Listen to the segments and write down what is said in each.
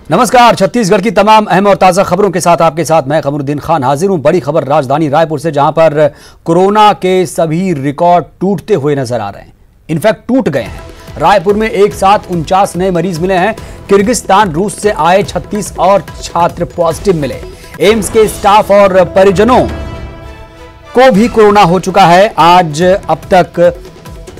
नमस्कार। छत्तीसगढ़ की तमाम अहम और ताज़ा खबरों के साथ आपके साथ मैं कमरुद्दीन खान हाजिर हूं। बड़ी खबर राजधानी रायपुर से, जहां पर कोरोना के सभी रिकॉर्ड टूटते हुए नजर आ रहे हैं। इनफैक्ट टूट गए हैं। रायपुर में एक साथ 49 नए मरीज मिले हैं। किर्गिस्तान, रूस से आए 36 और छात्र पॉजिटिव मिले। एम्स के स्टाफ और परिजनों को भी कोरोना हो चुका है। आज अब तक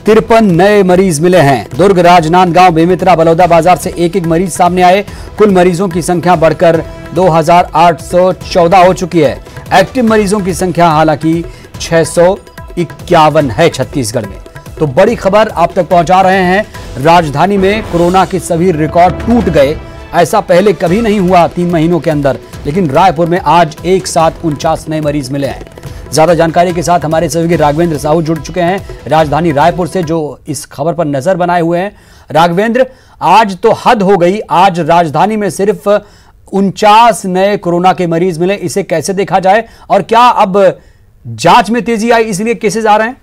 53 नए मरीज मिले हैं। दुर्ग, राजनांदगांव, बेमेतरा, बलौदाबाजार से एक एक मरीज सामने आए। कुल मरीजों की संख्या बढ़कर 2814 हो चुकी है। एक्टिव मरीजों की संख्या हालांकि 651 है छत्तीसगढ़ में। तो बड़ी खबर आप तक पहुंचा रहे हैं। राजधानी में कोरोना के सभी रिकॉर्ड टूट गए। ऐसा पहले कभी नहीं हुआ 3 महीनों के अंदर, लेकिन रायपुर में आज एक साथ 49 नए मरीज मिले हैं। ज्यादा जानकारी के साथ हमारे सहयोगी राघवेंद्र साहू जुड़ चुके हैं राजधानी रायपुर से, जो इस खबर पर नजर बनाए हुए हैं। राघवेंद्र, आज तो हद हो गई। आज राजधानी में सिर्फ 49 नए कोरोना के मरीज मिले। इसे कैसे देखा जाए और क्या अब जांच में तेजी आई, इसलिए केसेस आ रहे हैं?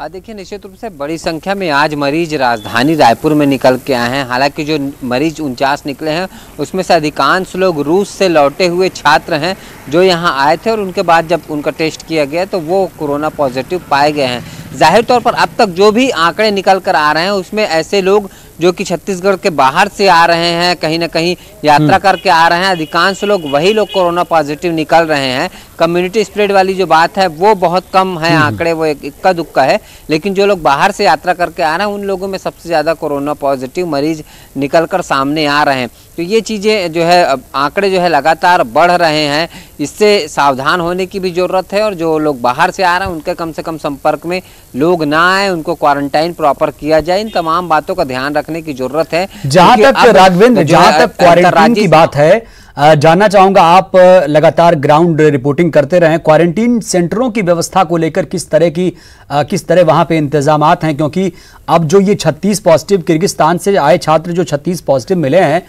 देखिए, निश्चित रूप से बड़ी संख्या में आज मरीज राजधानी रायपुर में निकल के आए हैं। हालांकि जो मरीज 49 निकले हैं उसमें से अधिकांश लोग रूस से लौटे हुए छात्र हैं जो यहां आए थे, और उनके बाद जब उनका टेस्ट किया गया तो वो कोरोना पॉजिटिव पाए गए हैं। जाहिर तौर पर अब तक जो भी आंकड़े निकल कर आ रहे हैं उसमें ऐसे लोग जो कि छत्तीसगढ़ के बाहर से आ रहे हैं, कहीं ना कहीं यात्रा करके आ रहे हैं, अधिकांश लोग वही लोग कोरोना पॉजिटिव निकल रहे हैं। कम्युनिटी स्प्रेड वाली जो बात है वो बहुत कम है, आंकड़े वो इक्का दुक्का है। लेकिन जो लोग बाहर से यात्रा करके आ रहे हैं उन लोगों में सबसे ज़्यादा कोरोना पॉजिटिव मरीज निकल कर सामने आ रहे हैं। तो ये चीज़ें जो है, आंकड़े जो है लगातार बढ़ रहे हैं। इससे सावधान होने की भी ज़रूरत है, और जो लोग बाहर से आ रहे हैं उनके कम से कम संपर्क में लोग ना आए, उनको क्वारंटाइन प्रॉपर किया जाए। इन तमाम बातों का ध्यान रखने की जरूरत है। जहां तक राघवेंद्र, जहां तक क्वारंटाइन की बात है, जानना चाहूंगा, आप लगातार ग्राउंड रिपोर्टिंग करते रहे। क्वारंटीन सेंटरों की व्यवस्था को लेकर किस तरह वहां पे इंतजामात हैं? क्योंकि अब जो ये 36 पॉजिटिव किर्गिस्तान से आए छात्र जो 36 पॉजिटिव मिले हैं,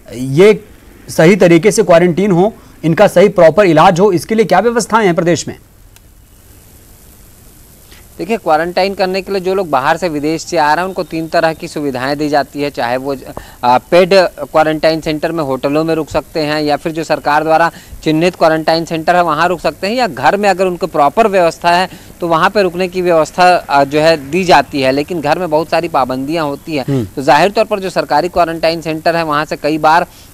ये सही तरीके से क्वारंटीन हो, इनका सही प्रॉपर इलाज हो, इसके लिए क्या व्यवस्थाएं हैं प्रदेश में? देखिए, क्वारंटाइन करने के लिए जो लोग बाहर से विदेश से आ रहे हैं उनको 3 तरह की सुविधाएं दी जाती है। चाहे वो पेड क्वारंटाइन सेंटर में, होटलों में रुक सकते हैं, या फिर जो सरकार द्वारा चिन्हित क्वारंटाइन सेंटर है वहाँ रुक सकते हैं, या घर में अगर उनको प्रॉपर व्यवस्था है तो वहाँ पे रुकने की व्यवस्था जो है दी जाती है। लेकिन घर में बहुत सारी पाबंदियाँ होती हैं। तो जाहिर तौर पर जो सरकारी क्वारंटाइन सेंटर है वहाँ से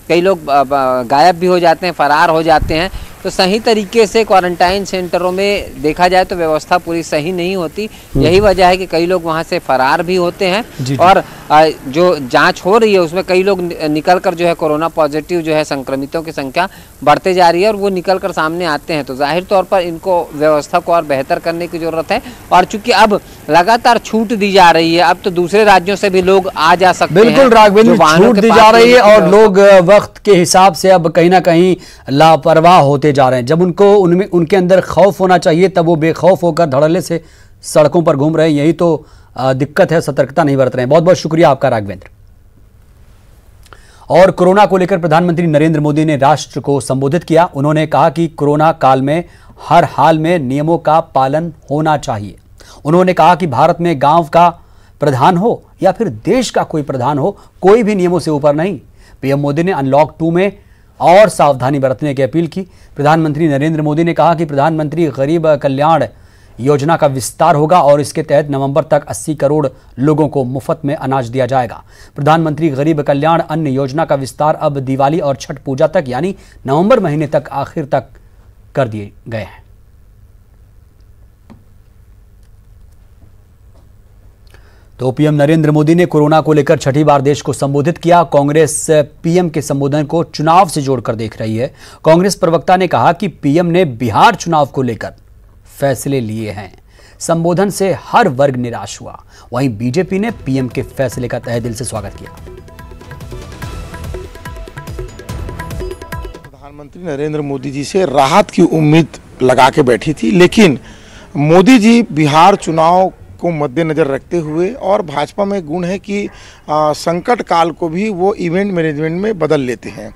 कई लोग गायब भी हो जाते हैं, फरार हो जाते हैं। तो सही तरीके से क्वारंटाइन सेंटरों में देखा जाए तो व्यवस्था पूरी सही नहीं होती। यही वजह है कि कई लोग वहां से फरार भी होते हैं, और जो जांच हो रही है उसमें कई लोग निकल कर जो है कोरोना पॉजिटिव जो है संक्रमितों की संख्या बढ़ते जा रही है, और वो निकल कर सामने आते हैं। तो जाहिर तौर पर इनको व्यवस्था को और बेहतर करने की जरूरत है। और चूंकि अब लगातार छूट दी जा रही है, अब तो दूसरे राज्यों से भी लोग आ जा सकते हैं। बिल्कुल राघवेंद्र, छूट दी जा रही है और लोग वक्त के हिसाब से अब कहीं ना कहीं लापरवाह होते जा रहे हैं। जब उनके अंदर खौफ होना चाहिए तब वो बेखौफ होकर धड़ल्ले से सड़कों पर घूम रहे हैं। यही तो दिक्कत है, सतर्कता नहीं बरत रहे हैं। बहुत बहुत शुक्रिया आपका राघवेंद्र। और कोरोना को लेकर प्रधानमंत्री नरेंद्र मोदी ने राष्ट्र को संबोधित किया। उन्होंने कहा कि कोरोना काल में हर हाल में नियमों का पालन होना चाहिए। उन्होंने कहा कि भारत में गांव का प्रधान हो या फिर देश का कोई प्रधान हो, कोई भी नियमों से ऊपर नहीं। पीएम मोदी ने अनलॉक 2 में और सावधानी बरतने की अपील की। प्रधानमंत्री नरेंद्र मोदी ने कहा कि प्रधानमंत्री गरीब कल्याण योजना का विस्तार होगा और इसके तहत नवंबर तक 80 करोड़ लोगों को मुफ्त में अनाज दिया जाएगा। प्रधानमंत्री गरीब कल्याण अन्न योजना का विस्तार अब दिवाली और छठ पूजा तक, यानी नवंबर महीने तक आखिर तक कर दिए गए हैं। तो पीएम नरेंद्र मोदी ने कोरोना को लेकर छठी बार देश को संबोधित किया। कांग्रेस पीएम के संबोधन को चुनाव से जोड़कर देख रही है। कांग्रेस प्रवक्ता ने कहा कि पीएम ने बिहार चुनाव को लेकर फैसले लिए हैं। संबोधन से हर वर्ग निराश हुआ। वहीं बीजेपी ने पीएम के फैसले का तहे दिल से स्वागत किया। प्रधानमंत्री नरेंद्र मोदी जी से राहत की उम्मीद लगा के बैठी थी, लेकिन मोदी जी बिहार चुनाव को मद्देनजर रखते हुए, और भाजपा में गुण है कि संकट काल को भी वो इवेंट मैनेजमेंट में बदल लेते हैं।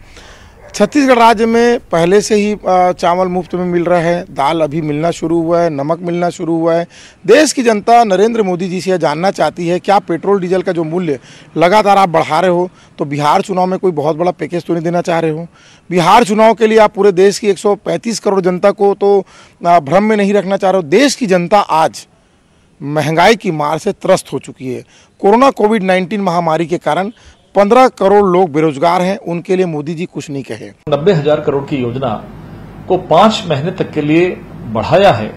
छत्तीसगढ़ राज्य में पहले से ही चावल मुफ्त में मिल रहा है, दाल अभी मिलना शुरू हुआ है, नमक मिलना शुरू हुआ है। देश की जनता नरेंद्र मोदी जी से यह जानना चाहती है क्या पेट्रोल डीजल का जो मूल्य लगातार आप बढ़ा रहे हो तो बिहार चुनाव में कोई बहुत बड़ा पैकेज तो नहीं देना चाह रहे हो? बिहार चुनाव के लिए आप पूरे देश की 135 करोड़ जनता को तो भ्रम में नहीं रखना चाह रहे हो? देश की जनता आज महंगाई की मार से त्रस्त हो चुकी है। कोरोना कोविड-19 महामारी के कारण 15 करोड़ लोग बेरोजगार हैं, उनके लिए मोदी जी कुछ नहीं कहे। 90,000 करोड़ की योजना को 5 महीने तक के लिए बढ़ाया है,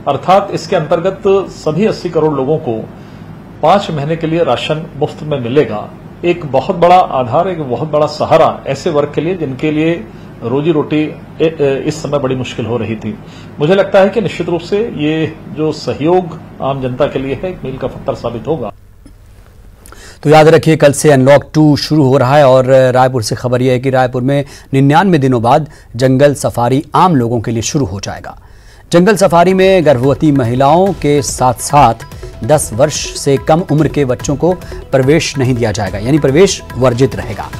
अर्थात इसके अंतर्गत सभी 80 करोड़ लोगों को 5 महीने के लिए राशन मुफ्त में मिलेगा। एक बहुत बड़ा आधार, एक बहुत बड़ा सहारा ऐसे वर्ग के लिए जिनके लिए रोजी रोटी इस समय बड़ी मुश्किल हो रही थी। मुझे लगता है कि निश्चित रूप से ये जो सहयोग आम जनता के लिए है एक मील का पत्थर साबित होगा। तो याद रखिए कल से अनलॉक 2 शुरू हो रहा है और रायपुर से खबर यह है कि रायपुर में 99 दिनों बाद जंगल सफारी आम लोगों के लिए शुरू हो जाएगा। जंगल सफारी में गर्भवती महिलाओं के साथ साथ 10 वर्ष से कम उम्र के बच्चों को प्रवेश नहीं दिया जाएगा, यानी प्रवेश वर्जित रहेगा।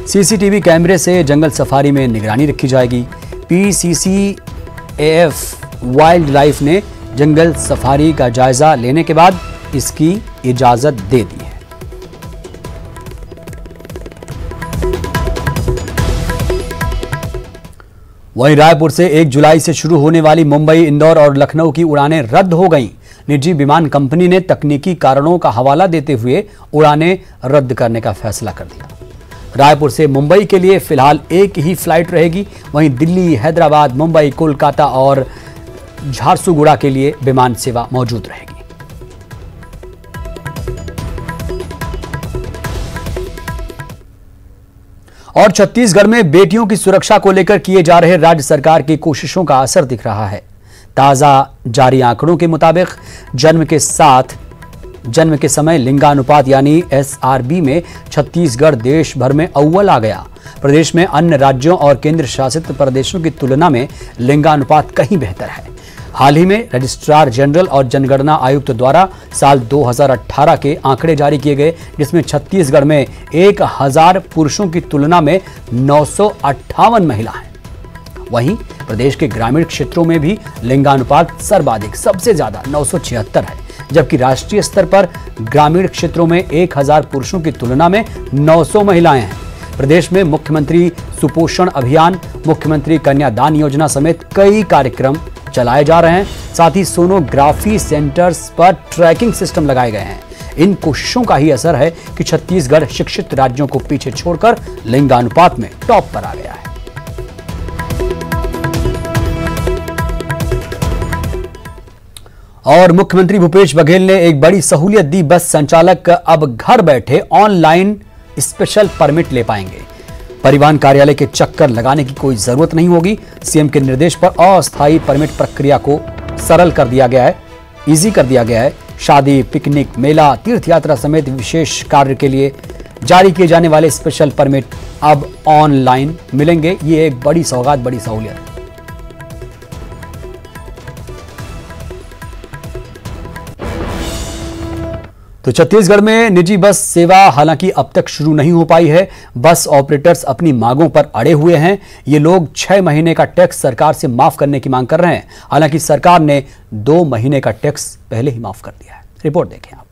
सीसीटीवी कैमरे से जंगल सफारी में निगरानी रखी जाएगी। PCCAF वाइल्ड लाइफ ने जंगल सफारी का जायजा लेने के बाद इसकी इजाजत दे दी है। वहीं रायपुर से 1 जुलाई से शुरू होने वाली मुंबई, इंदौर और लखनऊ की उड़ानें रद्द हो गईं। निजी विमान कंपनी ने तकनीकी कारणों का हवाला देते हुए उड़ानें रद्द करने का फैसला कर दिया। रायपुर से मुंबई के लिए फिलहाल एक ही फ्लाइट रहेगी। वहीं दिल्ली, हैदराबाद, मुंबई, कोलकाता और झारसुगुड़ा के लिए विमान सेवा मौजूद रहेगी। और छत्तीसगढ़ में बेटियों की सुरक्षा को लेकर किए जा रहे राज्य सरकार की कोशिशों का असर दिख रहा है। ताजा जारी आंकड़ों के मुताबिक जन्म के समय लिंगानुपात यानी SRB में छत्तीसगढ़ देश भर में अव्वल आ गया। प्रदेश में अन्य राज्यों और केंद्र शासित प्रदेशों की तुलना में लिंगानुपात कहीं बेहतर है। हाल ही में रजिस्ट्रार जनरल और जनगणना आयुक्त द्वारा साल 2018 के आंकड़े जारी किए गए, जिसमें छत्तीसगढ़ में 1000 पुरुषों की तुलना में 958 महिला हैं। वहीं प्रदेश के ग्रामीण क्षेत्रों में भी लिंगानुपात सर्वाधिक सबसे ज्यादा 976 है, जबकि राष्ट्रीय स्तर पर ग्रामीण क्षेत्रों में 1000 पुरुषों की तुलना में 900 महिलाएं हैं। प्रदेश में मुख्यमंत्री सुपोषण अभियान, मुख्यमंत्री कन्यादान योजना समेत कई कार्यक्रम चलाए जा रहे हैं। साथ ही सोनोग्राफी सेंटर्स पर ट्रैकिंग सिस्टम लगाए गए हैं। इन कोशिशों का ही असर है कि छत्तीसगढ़ शिक्षित राज्यों को पीछे छोड़कर लिंगानुपात में टॉप पर आ गया है। और मुख्यमंत्री भूपेश बघेल ने एक बड़ी सहूलियत दी। बस संचालक अब घर बैठे ऑनलाइन स्पेशल परमिट ले पाएंगे। परिवहन कार्यालय के चक्कर लगाने की कोई जरूरत नहीं होगी। सीएम के निर्देश पर अस्थायी परमिट प्रक्रिया को सरल कर दिया गया है, इजी कर दिया गया है। शादी, पिकनिक, मेला, तीर्थ यात्रा समेत विशेष कार्य के लिए जारी किए जाने वाले स्पेशल परमिट अब ऑनलाइन मिलेंगे। ये एक बड़ी सौगात, बड़ी सहूलियत है। तो छत्तीसगढ़ में निजी बस सेवा हालांकि अब तक शुरू नहीं हो पाई है। बस ऑपरेटर्स अपनी मांगों पर अड़े हुए हैं। ये लोग 6 महीने का टैक्स सरकार से माफ करने की मांग कर रहे हैं। हालांकि सरकार ने 2 महीने का टैक्स पहले ही माफ कर दिया है। रिपोर्ट देखें आप।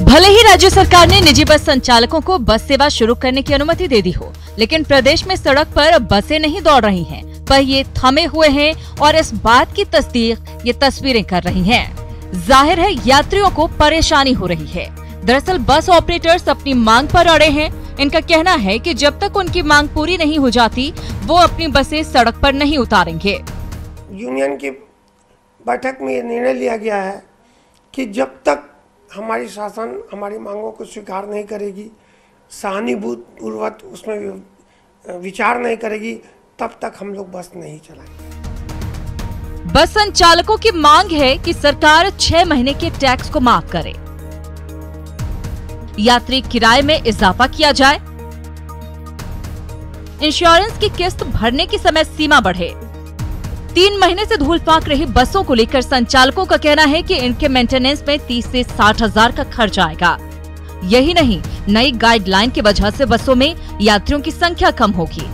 भले ही राज्य सरकार ने निजी बस संचालकों को बस सेवा शुरू करने की अनुमति दे दी हो, लेकिन प्रदेश में सड़क पर बसें नहीं दौड़ रही हैं। पहिए थमे हुए हैं और इस बात की तस्दीक ये तस्वीरें कर रही हैं। जाहिर है यात्रियों को परेशानी हो रही है। दरअसल बस ऑपरेटर्स अपनी मांग पर अड़े हैं। इनका कहना है कि जब तक उनकी मांग पूरी नहीं हो जाती वो अपनी बसें सड़क पर नहीं उतारेंगे। यूनियन की बैठक में ये निर्णय लिया गया है कि जब तक हमारी शासन हमारी मांगों को स्वीकार नहीं करेगी, सहानुभूतिपूर्वक उसमें विचार नहीं करेगी, तब तक हम लोग बस नहीं चलाएंगे। बस संचालकों की मांग है कि सरकार 6 महीने के टैक्स को माफ करे, यात्री किराए में इजाफा किया जाए, इंश्योरेंस की किस्त भरने की समय सीमा बढ़े। 3 महीने से धूल फाक रही बसों को लेकर संचालकों का कहना है कि इनके मेंटेनेंस में 30 से 60 हजार का खर्च आएगा। यही नहीं, नई गाइडलाइन की वजह से बसों में यात्रियों की संख्या कम होगी,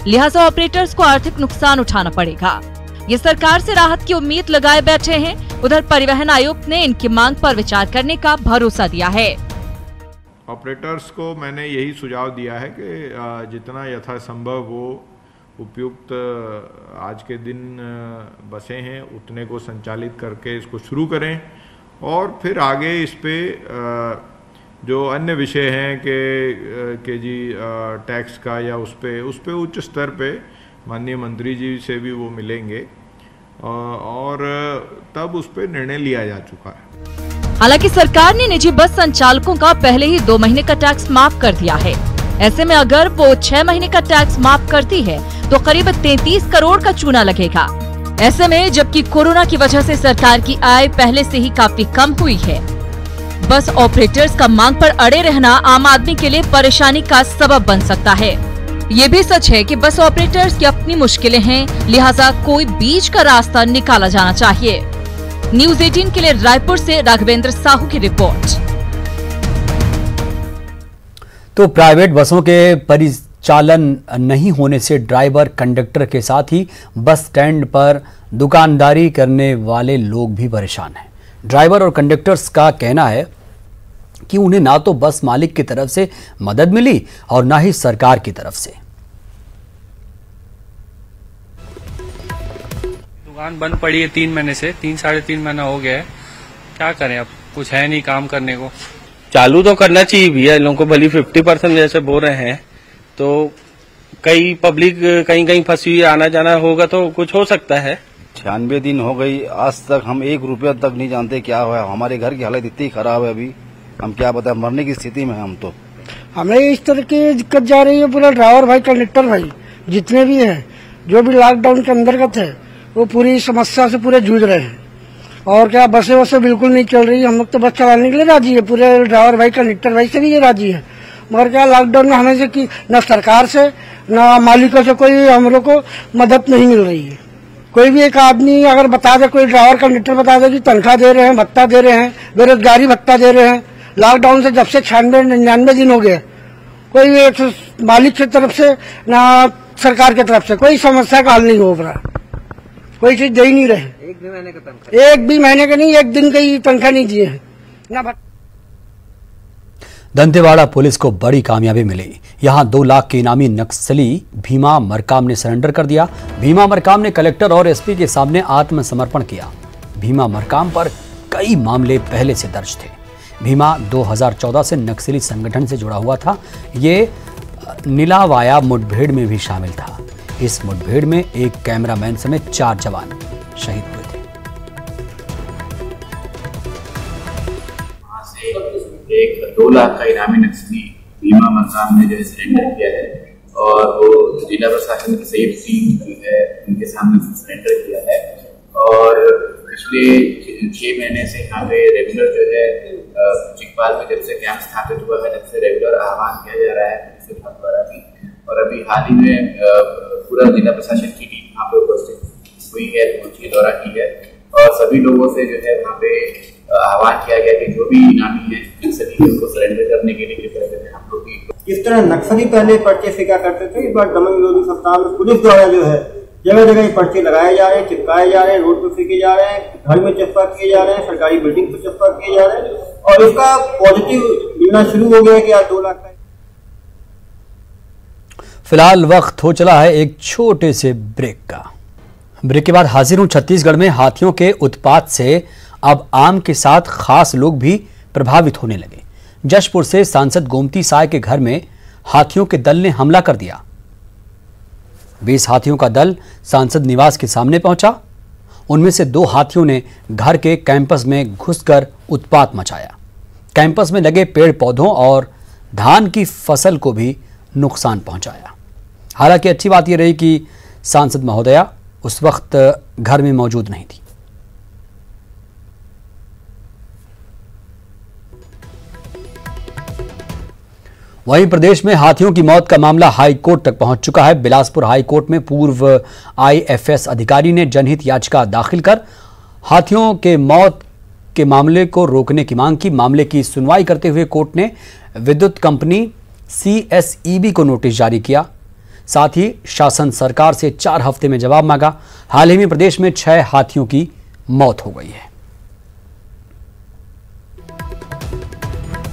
लिहाजा ऑपरेटर्स को आर्थिक नुकसान उठाना पड़ेगा। ये सरकार से राहत की उम्मीद लगाए बैठे हैं। उधर परिवहन आयुक्त ने इनकी मांग पर विचार करने का भरोसा दिया है। ऑपरेटर्स को मैंने यही सुझाव दिया है कि जितना यथासंभव वो उपयुक्त आज के दिन बसें हैं उतने को संचालित करके इसको शुरू करें, और फिर आगे इस पे जो अन्य विषय हैं कि जी टैक्स का या उस पे उच्च स्तर पे माननीय मंत्री जी से भी वो मिलेंगे और तब उस पे निर्णय लिया जा चुका है। हालांकि सरकार ने निजी बस संचालकों का पहले ही 2 महीने का टैक्स माफ कर दिया है। ऐसे में अगर वो 6 महीने का टैक्स माफ करती है तो करीब 33 करोड़ का चूना लगेगा। ऐसे में जबकि कोरोना की वजह से सरकार की आय पहले से ही काफी कम हुई है, बस ऑपरेटर्स का मांग पर अड़े रहना आम आदमी के लिए परेशानी का सबब बन सकता है। ये भी सच है कि बस ऑपरेटर्स की अपनी मुश्किलें हैं, लिहाजा कोई बीच का रास्ता निकाला जाना चाहिए। न्यूज़ 18 के लिए रायपुर से राघवेंद्र साहू की रिपोर्ट। तो प्राइवेट बसों के परिचालन नहीं होने से ड्राइवर, कंडक्टर के साथ ही बस स्टैंड पर दुकानदारी करने वाले लोग भी परेशान हैं। ड्राइवर और कंडक्टर्स का कहना है कि उन्हें ना तो बस मालिक की तरफ से मदद मिली और ना ही सरकार की तरफ से। दुकान बंद पड़ी है 3 महीने से, 3-3.5 महीना हो गया है। क्या करें, अब कुछ है नहीं काम करने को। चालू तो करना चाहिए भैया, इन लोगों को भली 50% जैसे बोल रहे हैं, तो कई पब्लिक कहीं फंसी हुई आना जाना होगा तो कुछ हो सकता है। 96 दिन हो गई, आज तक हम 1 रुपया तक नहीं जानते क्या हुआ। हमारे घर की हालत इतनी खराब है, अभी हम क्या बताएं, मरने की स्थिति में हम तो। हमें इस तरह की दिक्कत जा रही है। पूरा ड्राइवर भाई, कंडक्टर भाई जितने भी हैं, जो भी लॉकडाउन के अंतर्गत है, वो पूरी समस्या से पूरे जूझ रहे हैं। और क्या बसें वसें बिल्कुल नहीं चल रही। हम लोग तो बस चलाने के लिए राजी है, पूरे ड्राइवर भाई, कंडक्टर भाई से भी ये राजी है, मगर क्या लॉकडाउन में हमें से की न सरकार से न मालिकों से कोई हम लोग को मदद नहीं मिल रही है। कोई भी एक आदमी अगर बता दे, कोई ड्राइवर कंडक्टर बता दे कि तनख्वाह दे रहे हैं, भत्ता दे रहे हैं, बेरोजगारी भत्ता दे रहे हैं। लॉकडाउन से जब से 96-99 दिन हो गए, कोई एक मालिक की तरफ से ना सरकार की तरफ से कोई समस्या का हल नहीं हो रहा। कोई चीज दे ही नहीं रहे। एक भी महीने का नहीं, 1 दिन का ही तनख्वाह नहीं दिए हैं ना। दंतेवाड़ा पुलिस को बड़ी कामयाबी मिली। यहां 2 लाख के इनामी नक्सली भीमा मरकाम ने सरेंडर कर दिया। भीमा मरकाम ने कलेक्टर और एसपी के सामने आत्मसमर्पण किया। भीमा मरकाम पर कई मामले पहले से दर्ज थे। भीमा 2014 से नक्सली संगठन से जुड़ा हुआ था। ये नीलावाया मुठभेड़ में भी शामिल था। इस मुठभेड़ में एक कैमरामैन समेत 4 जवान शहीद हुए थे। वहां से एक 2 लाख का इनामी नक्सली भीमा मरकाम ने जो है सरेंडर किया है, और वो जिला प्रशासन की संयुक्त टीम जो है उनके सामने सरेंडर किया है। और पिछले 6 महीने से यहाँ पे रेगुलर जो है चिकपाल में जब से कैंप स्थापित हुआ है, जब से रेगुलर आह्वान किया जा रहा है द्वारा भी। और अभी हाल ही में पूरा जिला प्रशासन की टीम वहाँ पे उपस्थित हुई है, पहुंची, दौरा की है, और सभी लोगों से जो है वहाँ पे आह्वान किया गया कि जो भी इनामी है नक्सली उनको सरेंडर करने के लिए कृपया करें। हम लोग भी इस तरह नक्सली पहले पर्चे फेंका करते थे, इस बार दमन विरोधी सप्ताह में पुलिस द्वारा जो है जगह जगह पर्चे लगाए जा रहे हैं, चिपकाए जा रहे हैं, रोड पर फेंके जा रहे हैं, घर में चस्पा किए जा रहे हैं, सरकारी बिल्डिंग पर चस्पा किए जा रहे हैं, और इसका पॉजिटिव मिलना शुरू हो गया है कि आज 2 लाख का। फिलहाल वक्त हो चला है एक छोटे से ब्रेक का। ब्रेक के बाद हाजिर हूं। छत्तीसगढ़ में हाथियों के उत्पात से अब आम के साथ खास लोग भी प्रभावित होने लगे। जशपुर से सांसद गोमती साय के घर में हाथियों के दल ने हमला कर दिया। 20 हाथियों का दल सांसद निवास के सामने पहुंचा। उनमें से 2 हाथियों ने घर के कैंपस में घुसकर उत्पात मचाया। कैंपस में लगे पेड़ पौधों और धान की फसल को भी नुकसान पहुंचाया। हालांकि अच्छी बात यह रही कि सांसद महोदया उस वक्त घर में मौजूद नहीं थी। वहीं प्रदेश में हाथियों की मौत का मामला हाई कोर्ट तक पहुंच चुका है। बिलासपुर हाई कोर्ट में पूर्व आईएफएस अधिकारी ने जनहित याचिका दाखिल कर हाथियों के मौत के मामले को रोकने की मांग की। मामले की सुनवाई करते हुए कोर्ट ने विद्युत कंपनी CSEB को नोटिस जारी किया। साथ ही शासन सरकार से 4 हफ्ते में जवाब मांगा। हाल ही में प्रदेश में 6 हाथियों की मौत हो गई है।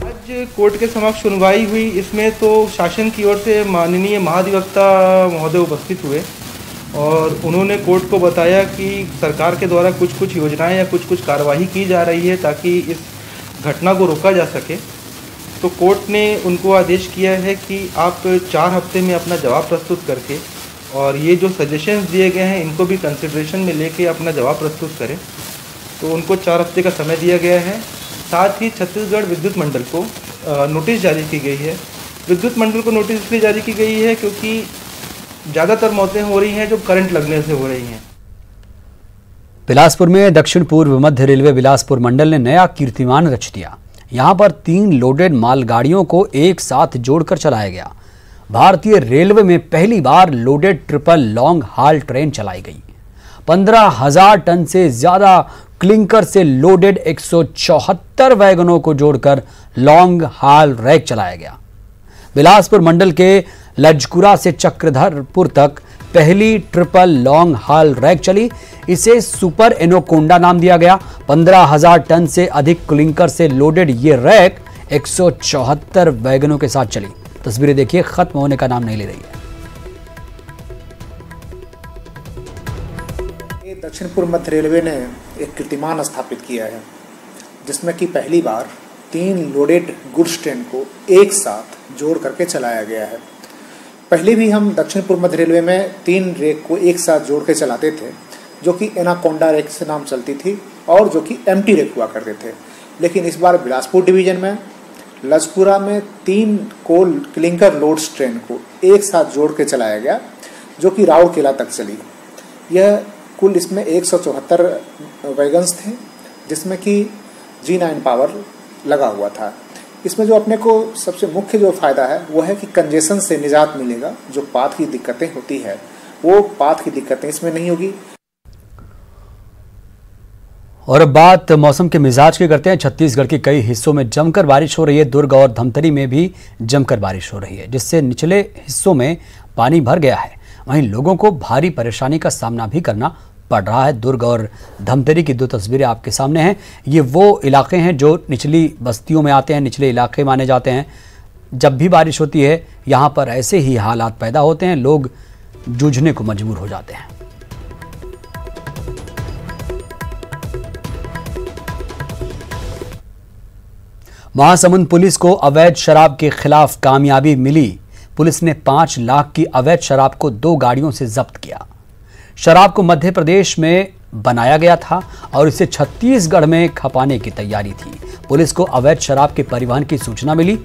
आज कोर्ट के समक्ष सुनवाई हुई। इसमें तो शासन की ओर से माननीय महाधिवक्ता महोदय उपस्थित हुए और उन्होंने कोर्ट को बताया कि सरकार के द्वारा कुछ योजनाएं या कुछ कार्यवाही की जा रही है ताकि इस घटना को रोका जा सके। तो कोर्ट ने उनको आदेश किया है कि आप 4 हफ्ते में अपना जवाब प्रस्तुत करके और ये जो सजेशंस दिए गए हैं इनको भी कंसिडरेशन में लेके अपना जवाब प्रस्तुत करें। तो उनको 4 हफ्ते का समय दिया गया है। साथ ही छत्तीसगढ़ विद्युत मंडल को नोटिस जारी की गई है। विद्युत मंडल को नोटिस इसलिए जारी की गई है क्योंकि ज़्यादातर मौतें हो रही हैं जो करंट लगने से हो रही हैं। बिलासपुर में दक्षिण पूर्व मध्य रेलवे बिलासपुर मंडल ने नया कीर्तिमान रच दिया। यहां पर 3 लोडेड मालगाड़ियों को एक साथ जोड़कर चलाया गया। भारतीय रेलवे में पहली बार लोडेड ट्रिपल लॉन्ग हाल ट्रेन चलाई गई। 15,000 टन से ज्यादा क्लिंकर से लोडेड 174 वैगनों को जोड़कर लॉन्ग हाल रैक चलाया गया। बिलासपुर मंडल के लजकुरा से चक्रधरपुर तक पहली ट्रिपल लॉन्ग हाल रैक चली। इसे सुपर एनोकोंडा नाम दिया गया। 15,000 टन से अधिक क्लिंकर से लोडेड ये रैक 174 वैगनों के साथ चली। तस्वीरें देखिए, खत्म होने का नाम नहीं ले रही है। दक्षिण पूर्व मध्य रेलवे ने एक कीर्तिमान स्थापित किया है जिसमें कि पहली बार 3 लोडेड गुड्स ट्रेन को एक साथ जोड़ करके चलाया गया है। पहले भी हम दक्षिण पूर्व मध्य रेलवे में 3 रेक को एक साथ जोड़ के चलाते थे जो कि एनाकोंडा रेक से नाम चलती थी और जो कि एम्प्टी रेक हुआ करते थे। लेकिन इस बार बिलासपुर डिवीजन में लजपुरा में 3 कोल क्लिंकर लोड्स ट्रेन को एक साथ जोड़ के चलाया गया जो कि राउरकेला तक चली। यह कुल इसमें 174 वैगन्स थे जिसमें कि G9 पावर लगा हुआ था। इसमें जो अपने को सबसे मुख्य जो फायदा है वो है कि कंजेशन से निजात मिलेगा। जो पाथ की दिक्कतें होती है वो पाथ की दिक्कतें इसमें नहीं होगी। और अब बात मौसम के मिजाज की करते हैं। छत्तीसगढ़ के कई हिस्सों में जमकर बारिश हो रही है। दुर्ग और धमतरी में भी जमकर बारिश हो रही है जिससे निचले हिस्सों में पानी भर गया है। वहीं लोगों को भारी परेशानी का सामना भी करना पड़ रहा है। दुर्ग और धमतरी की 2 तस्वीरें आपके सामने हैं। ये वो इलाके हैं जो निचली बस्तियों में आते हैं, निचले इलाके माने जाते हैं। जब भी बारिश होती है यहाँ पर ऐसे ही हालात पैदा होते हैं, लोग जूझने को मजबूर हो जाते हैं। महासमुंद पुलिस को अवैध शराब के खिलाफ कामयाबी मिली। पुलिस ने 5 लाख की अवैध शराब को 2 गाड़ियों से जब्त किया। शराब को मध्य प्रदेश में बनाया गया था और इसे छत्तीसगढ़ में खपाने की तैयारी थी। पुलिस को अवैध शराब के परिवहन की सूचना मिली।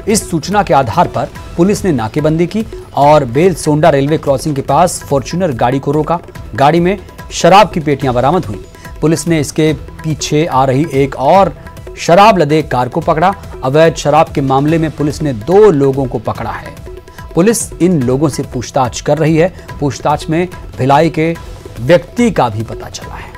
इस सूचना के आधार पर पुलिस ने नाकेबंदी की और बेलसोंडा रेलवे क्रॉसिंग के पास फॉर्च्यूनर गाड़ी को रोका। गाड़ी में शराब की पेटियां बरामद हुई। पुलिस ने इसके पीछे आ रही एक और शराब लदे कार को पकड़ा। अवैध शराब के मामले में पुलिस ने 2 लोगों को पकड़ा है। पुलिस इन लोगों से पूछताछ कर रही है। पूछताछ में भिलाई के व्यक्ति का भी पता चला है।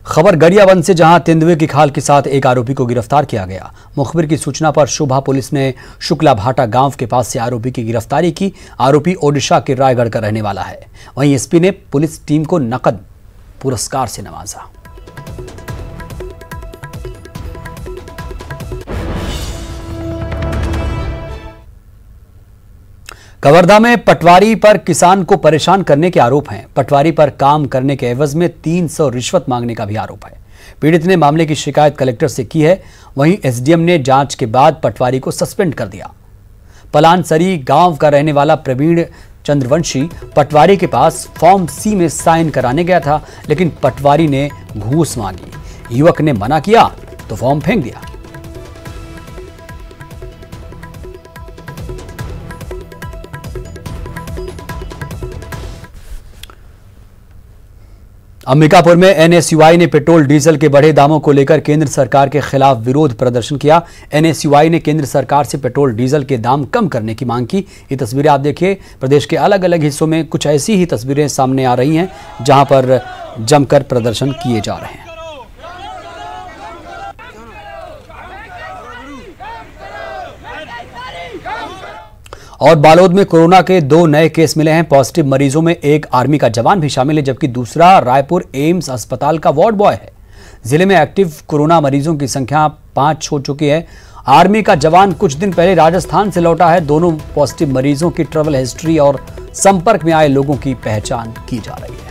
खबर गरियाबंद से, जहां तेंदुए की खाल के साथ एक आरोपी को गिरफ्तार किया गया। मुखबिर की सूचना पर शुभा पुलिस ने शुक्ला भाटा गांव के पास से आरोपी की गिरफ्तारी की। आरोपी ओडिशा के रायगढ़ का रहने वाला है। वहीं एसपी ने पुलिस टीम को नकद पुरस्कार से नवाजा। कवर्धा में पटवारी पर किसान को परेशान करने के आरोप हैं। पटवारी पर काम करने के एवज में 300 रिश्वत मांगने का भी आरोप है। पीड़ित ने मामले की शिकायत कलेक्टर से की है। वहीं एसडीएम ने जांच के बाद पटवारी को सस्पेंड कर दिया। पलानसरी गांव का रहने वाला प्रवीण चंद्रवंशी पटवारी के पास फॉर्म सी में साइन कराने गया था, लेकिन पटवारी ने घूस मांगी। युवक ने मना किया तो फॉर्म फेंक दिया। अंबिकापुर में एनएसयूआई ने पेट्रोल डीजल के बढ़े दामों को लेकर केंद्र सरकार के खिलाफ विरोध प्रदर्शन किया। एनएसयूआई ने केंद्र सरकार से पेट्रोल डीजल के दाम कम करने की मांग की। ये तस्वीरें आप देखिए, प्रदेश के अलग अलग हिस्सों में कुछ ऐसी ही तस्वीरें सामने आ रही हैं जहां पर जमकर प्रदर्शन किए जा रहे हैं। और बालोद में कोरोना के 2 नए केस मिले हैं। पॉजिटिव मरीजों में एक आर्मी का जवान भी शामिल है, जबकि दूसरा रायपुर एम्स अस्पताल का वार्ड बॉय है। जिले में एक्टिव कोरोना मरीजों की संख्या 5 हो चुकी है। आर्मी का जवान कुछ दिन पहले राजस्थान से लौटा है। दोनों पॉजिटिव मरीजों की ट्रैवल हिस्ट्री और संपर्क में आए लोगों की पहचान की जा रही है।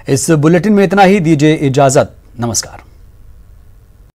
इस बुलेटिन में इतना ही। दीजिए इजाजत। नमस्कार।